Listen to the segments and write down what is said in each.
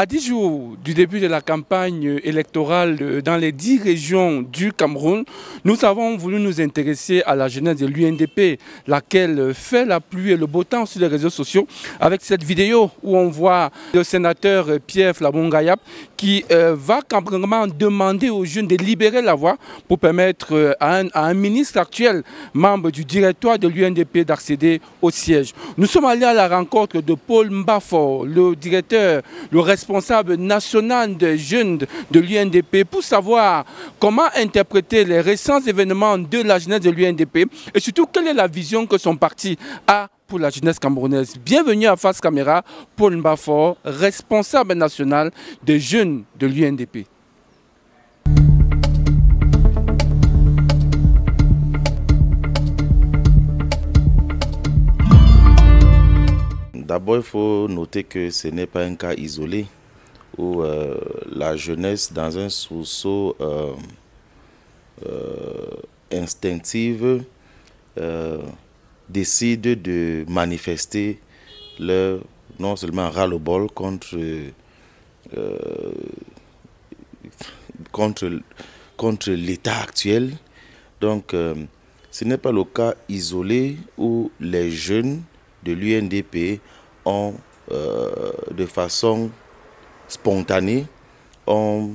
À 10 jours du début de la campagne électorale dans les 10 régions du Cameroun, nous avons voulu nous intéresser à la jeunesse de l'UNDP, laquelle fait la pluie et le beau temps sur les réseaux sociaux, avec cette vidéo où on voit le sénateur Pierre Flabongayap qui va carrément demander aux jeunes de libérer la voie pour permettre à un ministre actuel, membre du directoire de l'UNDP, d'accéder au siège. Nous sommes allés à la rencontre de Paul Mbafo, le directeur, le responsable national des jeunes de l'UNDP, pour savoir comment interpréter les récents événements de la jeunesse de l'UNDP et surtout quelle est la vision que son parti a pour la jeunesse camerounaise. Bienvenue à Face Caméra, Paul Mbafo, responsable national des jeunes de l'UNDP. D'abord, il faut noter que ce n'est pas un cas isolé où la jeunesse, dans un sursaut instinctif, décide de manifester leur non seulement ras-le-bol contre l'État actuel. Donc, ce n'est pas le cas isolé où les jeunes de l'UNDP ont, de façon spontanée, ont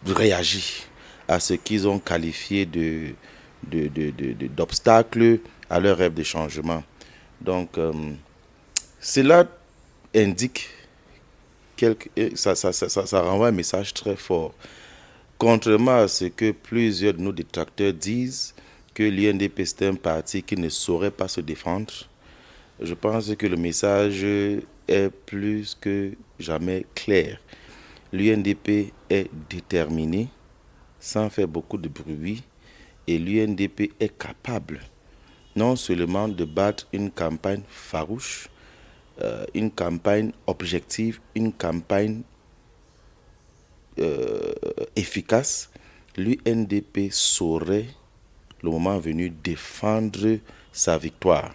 réagi à ce qu'ils ont qualifié d'obstacles à leur rêve de changement. Donc, cela indique, ça renvoie un message très fort. Contrairement à ce que plusieurs de nos détracteurs disent, que l'UNDP c'est un parti qui ne saurait pas se défendre, je pense que le message est plus que jamais clair. L'UNDP est déterminé, sans faire beaucoup de bruit, et l'UNDP est capable non seulement de battre une campagne farouche, une campagne objective, une campagne efficace. L'UNDP saurait, le moment venu, défendre sa victoire.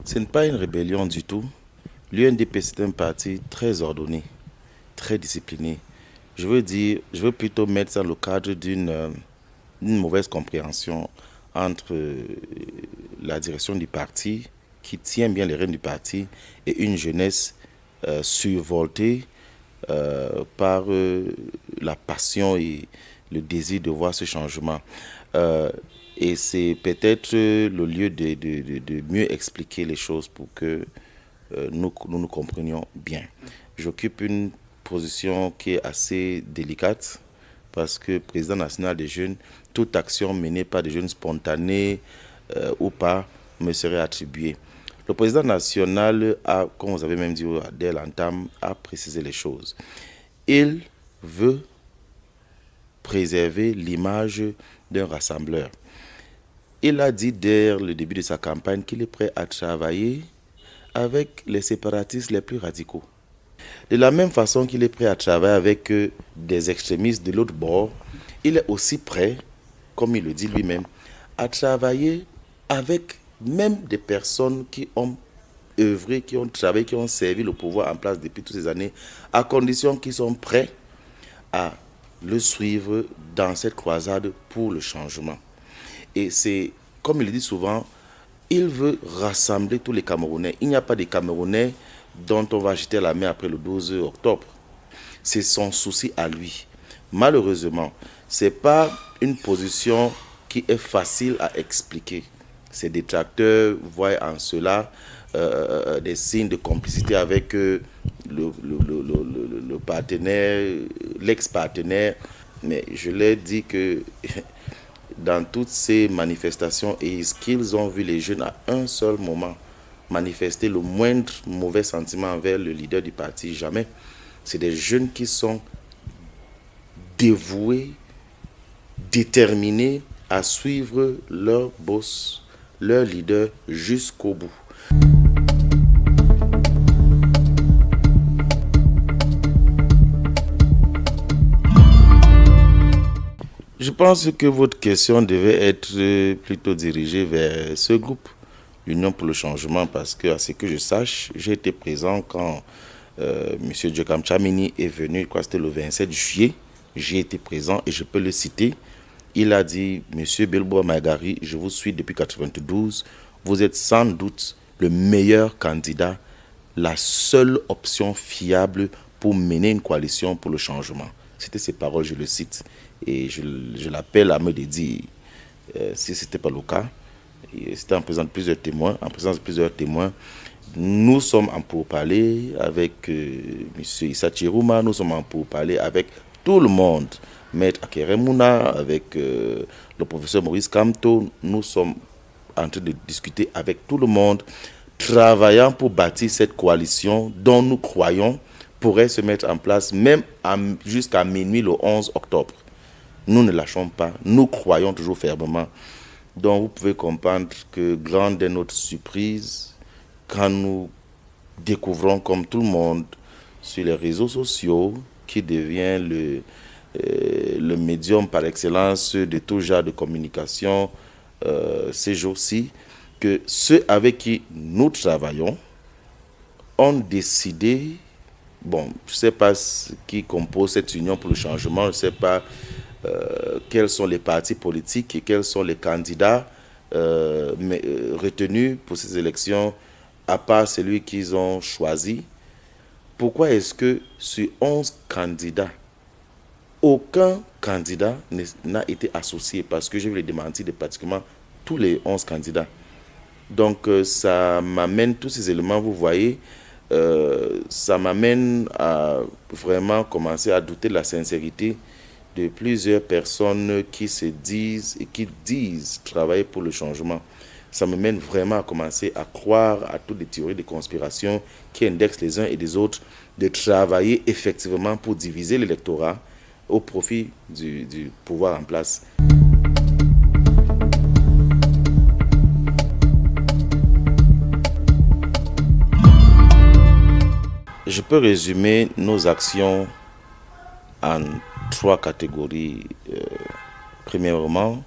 Ce n'est pas une rébellion du tout. L'UNDP, c'est un parti très ordonné, très discipliné. Je veux plutôt mettre ça dans le cadre d'une mauvaise compréhension entre la direction du parti, qui tient bien les rênes du parti, et une jeunesse survoltée par la passion et le désir de voir ce changement. Et c'est peut-être le lieu de mieux expliquer les choses pour que nous comprenions bien. J'occupe une position qui est assez délicate parce que président national des jeunes, toute action menée par des jeunes spontanés ou pas me serait attribuée. Le président national a, comme vous avez même dit dès l'entame, a précisé les choses. Il veut préserver l'image d'un rassembleur. Il a dit dès le début de sa campagne qu'il est prêt à travailler avec les séparatistes les plus radicaux. De la même façon qu'il est prêt à travailler avec des extrémistes de l'autre bord, il est aussi prêt, comme il le dit lui-même, à travailler avec même des personnes qui ont œuvré, qui ont travaillé, qui ont servi le pouvoir en place depuis toutes ces années, à condition qu'ils sont prêts à le suivre dans cette croisade pour le changement. Et c'est, comme il le dit souvent, il veut rassembler tous les Camerounais. Il n'y a pas de Camerounais dont on va jeter la main après le 12 octobre. C'est son souci à lui. Malheureusement, ce n'est pas une position qui est facile à expliquer. Ses détracteurs voient en cela des signes de complicité avec le partenaire, l'ex-partenaire. Mais je leur dis que dans toutes ces manifestations, est-ce qu'ils ont vu les jeunes à un seul moment manifester le moindre mauvais sentiment envers le leader du parti? Jamais. C'est des jeunes qui sont dévoués, déterminés à suivre leur boss, leur leader jusqu'au bout. Je pense que votre question devait être plutôt dirigée vers ce groupe, l'Union pour le changement, parce que, à ce que je sache, j'ai été présent quand M. Djokam Chamini est venu, je crois que c'était le 27 juillet. J'ai été présent et je peux le citer. Il a dit, Monsieur Belboa Magari, je vous suis depuis 1992. Vous êtes sans doute le meilleur candidat, la seule option fiable pour mener une coalition pour le changement. C'était ces paroles, je le cite. Et je l'appelle à me dédier, si ce n'était pas le cas. C'était en présence de plusieurs témoins. Nous sommes en pourparlers avec M. Issa Chirouma, nous sommes en pourparlers avec tout le monde. Maître Akeremouna, avec le professeur Maurice Kamto, nous sommes en train de discuter avec tout le monde, travaillant pour bâtir cette coalition dont nous croyons pourrait se mettre en place même jusqu'à minuit le 11 octobre. Nous ne lâchons pas, nous croyons toujours fermement. Donc vous pouvez comprendre que grande est notre surprise quand nous découvrons comme tout le monde sur les réseaux sociaux qui devient le médium par excellence de tout genre de communication ces jours-ci, que ceux avec qui nous travaillons ont décidé, bon, je ne sais pas qui compose cette union pour le changement, je ne sais pas quels sont les partis politiques et quels sont les candidats retenus pour ces élections, à part celui qu'ils ont choisi. Pourquoi est-ce que sur 11 candidats, aucun candidat n'a été associé? Parce que je vais les démentir de pratiquement tous les 11 candidats. Donc ça m'amène, tous ces éléments, vous voyez, ça m'amène à vraiment commencer à douter de la sincérité de plusieurs personnes qui se disent et qui disent travailler pour le changement. Ça me mène vraiment à commencer à croire à toutes les théories de conspiration qui indexent les uns et les autres, de travailler effectivement pour diviser l'électorat au profit du pouvoir en place. Je peux résumer nos actions en 3 catégories. Premièrement,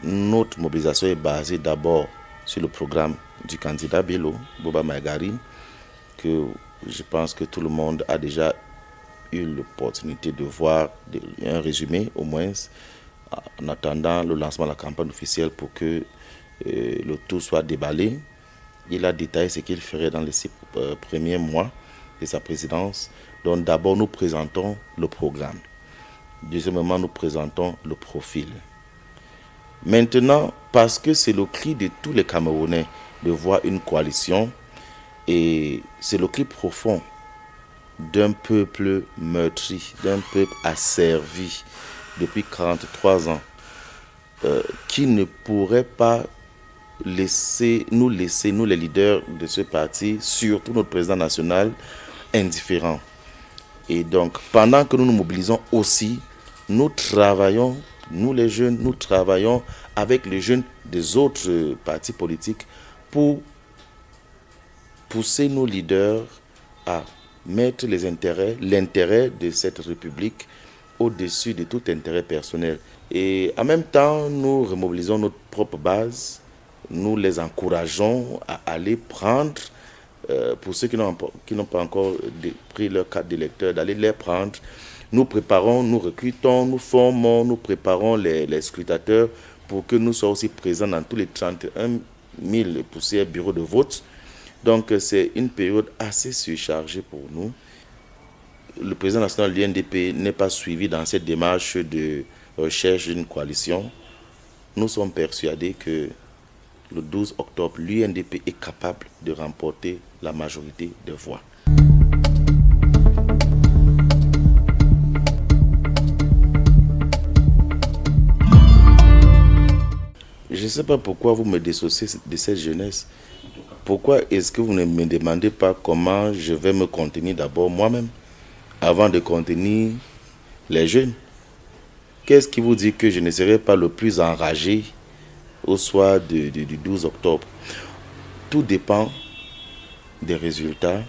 notre mobilisation est basée d'abord sur le programme du candidat Bello, Boba Magari, que je pense que tout le monde a déjà eu l'opportunité de voir un résumé au moins en attendant le lancement de la campagne officielle pour que le tout soit déballé. Il a détaillé ce qu'il ferait dans les 6 premiers mois de sa présidence. Donc d'abord nous présentons le programme. Deuxièmement, nous présentons le profil. Maintenant, parce que c'est le cri de tous les Camerounais de voir une coalition, et c'est le cri profond d'un peuple meurtri, d'un peuple asservi depuis 43 ans, qui ne pourrait pas nous laisser, nous les leaders de ce parti, surtout notre président national, indifférents. Et donc, pendant que nous nous mobilisons aussi, nous travaillons, nous les jeunes, nous travaillons avec les jeunes des autres partis politiques pour pousser nos leaders à mettre l'intérêt de cette République au-dessus de tout intérêt personnel. Et en même temps, nous remobilisons notre propre base, nous les encourageons à aller prendre, pour ceux qui n'ont pas encore pris leur carte d'électeur, d'aller les prendre. Nous préparons, nous recrutons, nous formons, nous préparons les scrutateurs pour que nous soyons aussi présents dans tous les 31 000 poussières bureaux de vote. Donc c'est une période assez surchargée pour nous. Le président national de l'UNDP n'est pas suivi dans cette démarche de recherche d'une coalition. Nous sommes persuadés que le 12 octobre, l'UNDP est capable de remporter la majorité des voix. Je ne sais pas pourquoi vous me dissociez de cette jeunesse. Pourquoi est-ce que vous ne me demandez pas comment je vais me contenir d'abord moi-même, avant de contenir les jeunes? Qu'est-ce qui vous dit que je ne serai pas le plus enragé au soir du 12 octobre? Tout dépend des résultats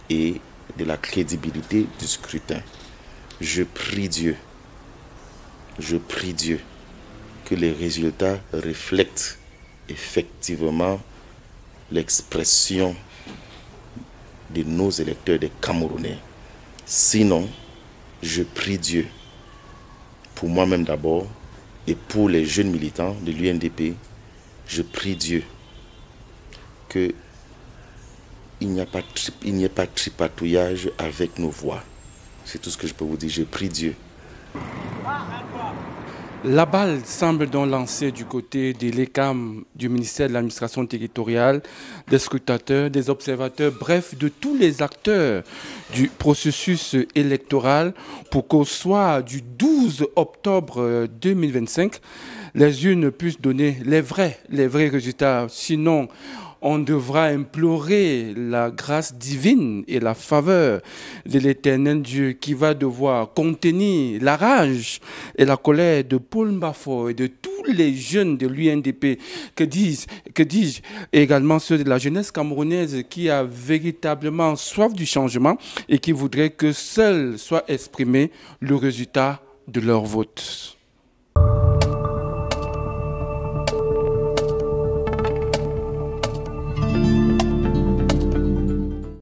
et de la crédibilité du scrutin. Je prie Dieu je prie Dieu que les résultats reflètent effectivement l'expression de nos électeurs, des Camerounais. Sinon, je prie Dieu, pour moi-même d'abord, et pour les jeunes militants de l'UNDP, je prie Dieu qu'il n'y ait pas tripatouillage avec nos voix. C'est tout ce que je peux vous dire. Je prie Dieu. La balle semble donc lancée du côté de l'ECAM, du ministère de l'administration territoriale, des scrutateurs, des observateurs, bref, de tous les acteurs du processus électoral pour qu'au soir du 12 octobre 2025, les urnes puissent donner les vrais résultats. Sinon, on devra implorer la grâce divine et la faveur de l'Éternel Dieu qui va devoir contenir la rage et la colère de Paul Mbafo et de tous les jeunes de l'UNDP, que dis-je, et également ceux de la jeunesse camerounaise qui a véritablement soif du changement et qui voudrait que seul soit exprimé le résultat de leur vote.